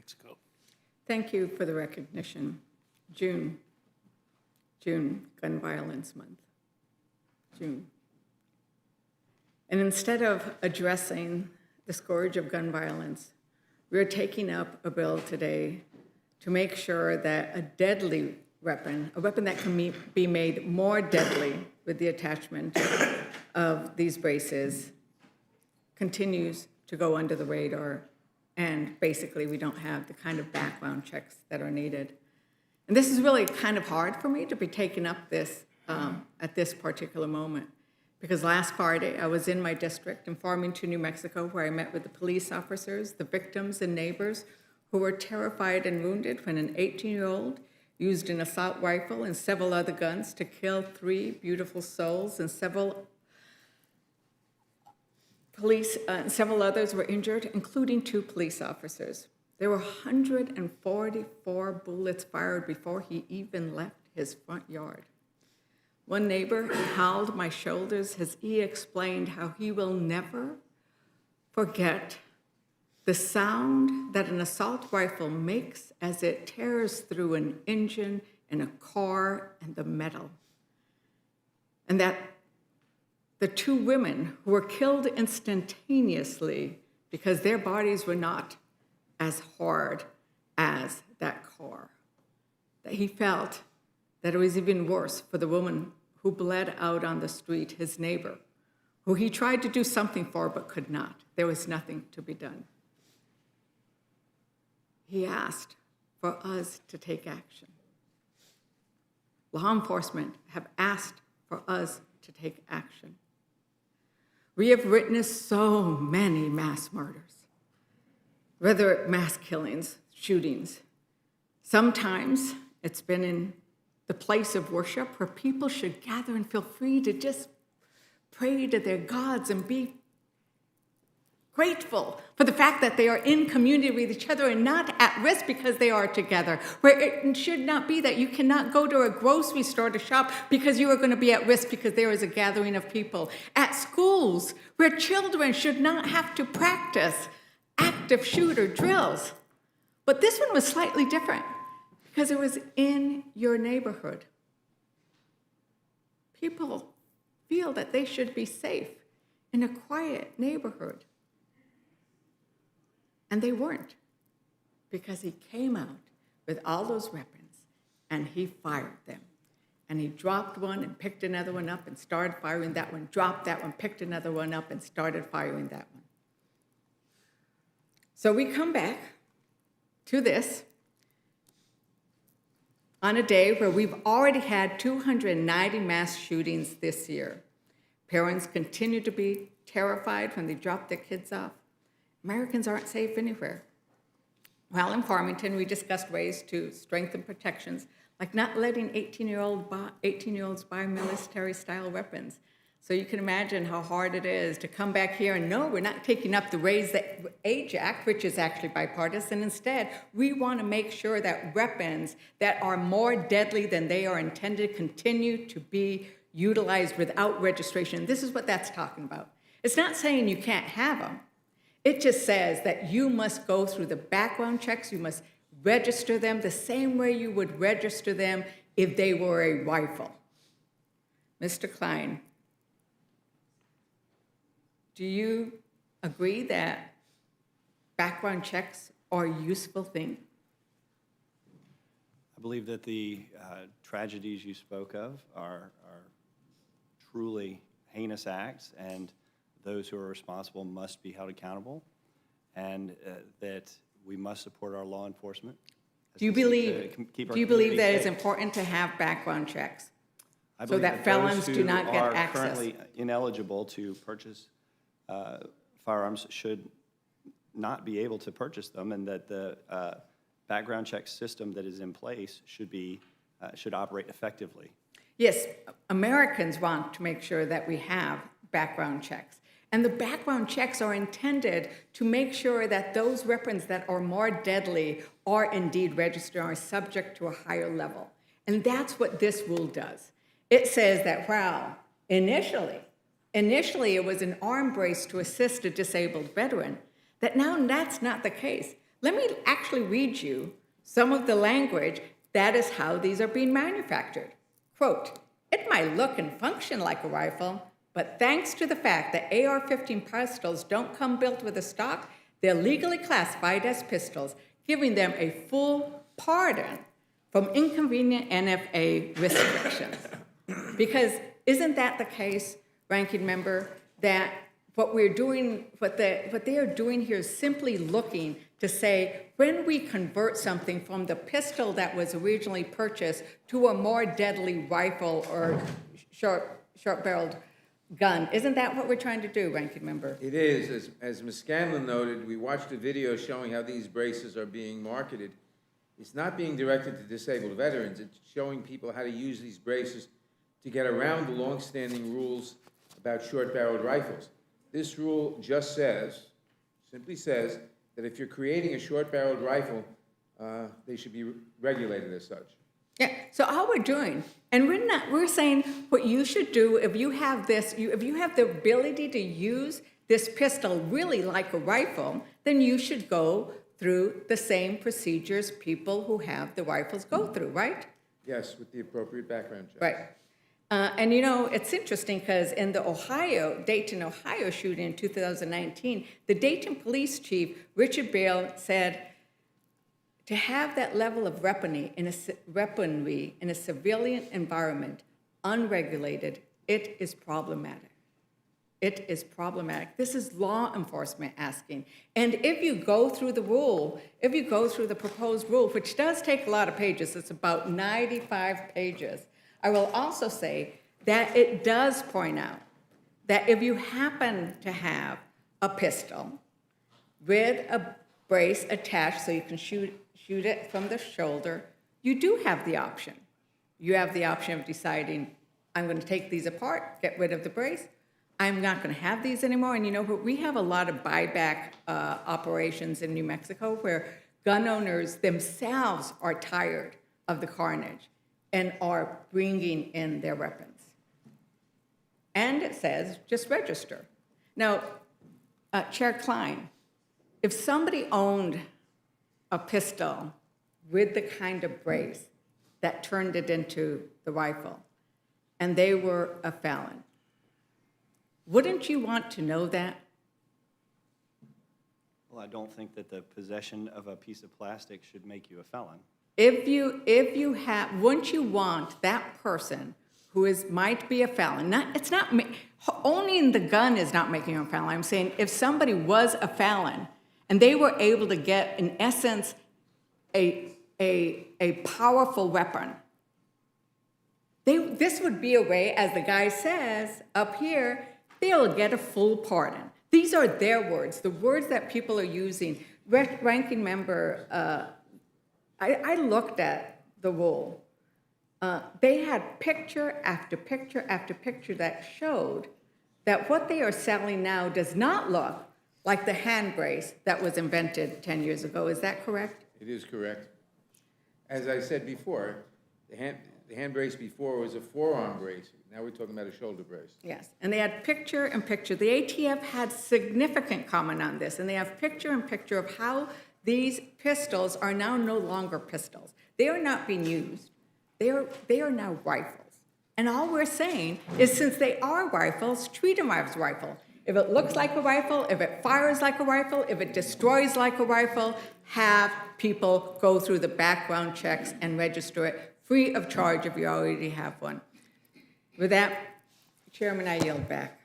Mexico. Thank you for the recognition. June, Gun Violence Month. June. And instead of addressing the scourge of gun violence, we're taking up a bill today to make sure that a deadly weapon, a weapon that can be made more deadly with the attachment of these braces, continues to go under the radar, and basically we don't have the kind of background checks that are needed. And this is really kind of hard for me to be taking up this at this particular moment, because last Friday I was in my district in Farmington, New Mexico, where I met with the police officers, the victims and neighbors who were terrified and wounded when an 18-year-old used an assault rifle and several other guns to kill 3 beautiful souls, and several others were injured, including 2 police officers. There were 144 bullets fired before he even left his front yard. One neighbor held my shoulders as he explained how he will never forget the sound that an assault rifle makes as it tears through an engine in a car and the metal. And that the 2 women who were killed instantaneously because their bodies were not as hard as that car, that he felt that it was even worse for the woman who bled out on the street, his neighbor, who he tried to do something for but could not. There was nothing to be done. He asked for us to take action. Law enforcement have asked for us to take action. We have witnessed so many mass murders, whether mass killings, shootings. Sometimes it's been in the place of worship where people should gather and feel free to just pray to their gods and be grateful for the fact that they are in community with each other and not at risk because they are together. Where it should not be that you cannot go to a grocery store to shop because you are going to be at risk because there is a gathering of people. At schools, where children should not have to practice active shooter drills. But this one was slightly different because it was in your neighborhood. People feel that they should be safe in a quiet neighborhood. And they weren't, because he came out with all those weapons and he fired them. And he dropped one and picked another one up and started firing that one, dropped that one, picked another one up and started firing that one. So we come back to this on a day where we've already had 290 mass shootings this year. Parents continue to be terrified when they drop their kids off. Americans aren't safe anywhere. While in Farmington, we discussed ways to strengthen protections, like not letting 18-year-olds buy military-style weapons. So you can imagine how hard it is to come back here and no, we're not taking up the Raise the Age Act, which is actually bipartisan. Instead, we want to make sure that weapons that are more deadly than they are intended continue to be utilized without registration. This is what that's talking about. It's not saying you can't have them. It just says that you must go through the background checks, you must register them the same way you would register them if they were a rifle. Mr. Klein, do you agree that background checks are a useful thing? I believe that the tragedies you spoke of are truly heinous acts, and those who are responsible must be held accountable, and that we must support our law enforcement. Do you believe that it's important to have background checks so that felons do not get access? Those who are currently ineligible to purchase firearms should not be able to purchase them, and that the background check system that is in place should operate effectively. Yes, Americans want to make sure that we have background checks. And the background checks are intended to make sure that those weapons that are more deadly are indeed registered, are subject to a higher level. And that's what this rule does. It says that while initially it was an arm brace to assist a disabled veteran, that now that's not the case. Let me actually read you some of the language that is how these are being manufactured. Quote, "It might look and function like a rifle, but thanks to the fact that AR-15 pistols don't come built with a stock, they're legally classified as pistols, giving them a full pardon from inconvenient NFA restrictions." Because isn't that the case, Ranking Member, that what they are doing here is simply looking to say, when we convert something from the pistol that was originally purchased to a more deadly rifle or short-barreled gun, isn't that what we're trying to do, Ranking Member? It is. As Ms. Scanlon noted, we watched a video showing how these braces are being marketed. It's not being directed to disabled veterans. It's showing people how to use these braces to get around the longstanding rules about short-barreled rifles. This rule just simply says, that if you're creating a short-barreled rifle, they should be regulated as such. Yeah, so all we're doing, and we're saying what you should do if you have this, if you have the ability to use this pistol really like a rifle, then you should go through the same procedures people who have the rifles go through, right? Yes, with the appropriate background check. Right. And you know, it's interesting because in the Dayton, Ohio shooting in 2019, the Dayton police chief, Richard Bale, said to have that level of weaponry in a civilian environment, unregulated, it is problematic. It is problematic. This is law enforcement asking. And if you go through the rule, if you go through the proposed rule, which does take a lot of pages, it's about 95 pages, I will also say that it does point out that if you happen to have a pistol with a brace attached so you can shoot it from the shoulder, you do have the option. You have the option of deciding, I'm going to take these apart, get rid of the brace. I'm not going to have these anymore. And you know, we have a lot of buyback operations in New Mexico where gun owners themselves are tired of the carnage and are bringing in their weapons. And it says, just register. Now, Chair Klein, if somebody owned a pistol with the kind of brace that turned it into the rifle, and they were a felon, wouldn't you want to know that? Well, I don't think that the possession of a piece of plastic should make you a felon. Wouldn't you want that person who might be a felon? Owning the gun is not making him a felon. I'm saying if somebody was a felon and they were able to get, in essence, a powerful weapon, this would be a way, as the guy says up here, they'll get a full pardon. These are their words, the words that people are using. Ranking Member, I looked at the rule. They had picture after picture after picture that showed that what they are selling now does not look like the hand brace that was invented 10 years ago. Is that correct? It is correct. As I said before, the hand brace before was a forearm brace. Now we're talking about a shoulder brace. Yes, and they had picture and picture. The ATF had significant comment on this, and they have picture and picture of how these pistols are now no longer pistols. They are not being used. They are now rifles. And all we're saying is, since they are rifles, treat them as rifle. If it looks like a rifle, if it fires like a rifle, if it destroys like a rifle, have people go through the background checks and register it free of charge if you already have one. With that, Chairman, I yield back.